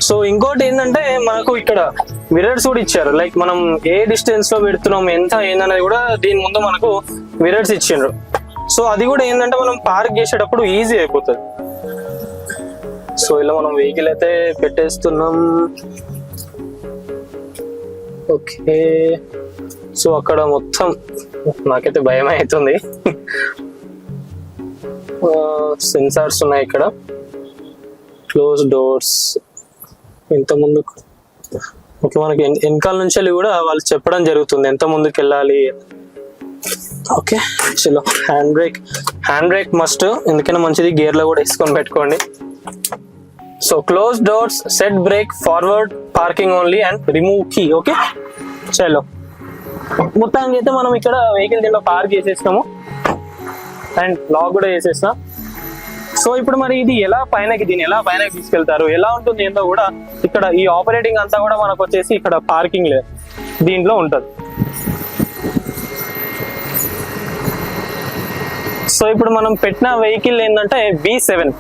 So ఇంకోటి ఏంటంటే మనకు ఇక్కడ మిర్రర్స్ కూడా ఇచ్చారు. లైక్ మనం ఏ డిస్టెన్స్ లో పెడుతున్నాం ఎంత ఏందనేది కూడా దీని ముందు మనకు మిర్రర్స్ ఇచ్చిండ్రు. సో అది కూడా ఏంటంటే మనం పార్క్ చేసేటప్పుడు ఈజీ అయిపోతుంది. సో ఇలా మనం వెహికల్ అయితే పెట్టేస్తున్నాం. ఓకే, సో అక్కడ మొత్తం నాకైతే భయం అవుతుంది. సెన్సార్స్ ఉన్నాయి ఇక్కడ. క్లోజ్ డోర్స్ ఇంత ముందు. ఓకే, మనకి వెనకాల నుంచి కూడా వాళ్ళు చెప్పడం జరుగుతుంది ఎంత ముందుకు వెళ్ళాలి. ఓకే చలో, హ్యాండ్ బ్రేక్ మస్ట్, ఎందుకైనా మంచిది. గేర్ లో కూడా వేసుకొని పెట్టుకోండి. So close doors, set brake, forward parking only and remove key. Okay చలో, మొత్తానికి అయితే మనం ఇక్కడ వెహికల్ దీంట్లో పార్క్ చేసేస్తాము అండ్ లాక్ కూడా చేసేస్తాం. సో ఇప్పుడు మరి ఇది దీన్ని ఎలా పైనకి తీసుకెళ్తారు, ఎలా ఉంటుంది ఏంటో కూడా ఇక్కడ ఈ ఆపరేటింగ్ అంతా కూడా మనకు వచ్చేసి ఇక్కడ పార్కింగ్ దీంట్లో ఉంటుంది. సో ఇప్పుడు మనం పెట్టిన వెహికల్ ఏంటంటే B7.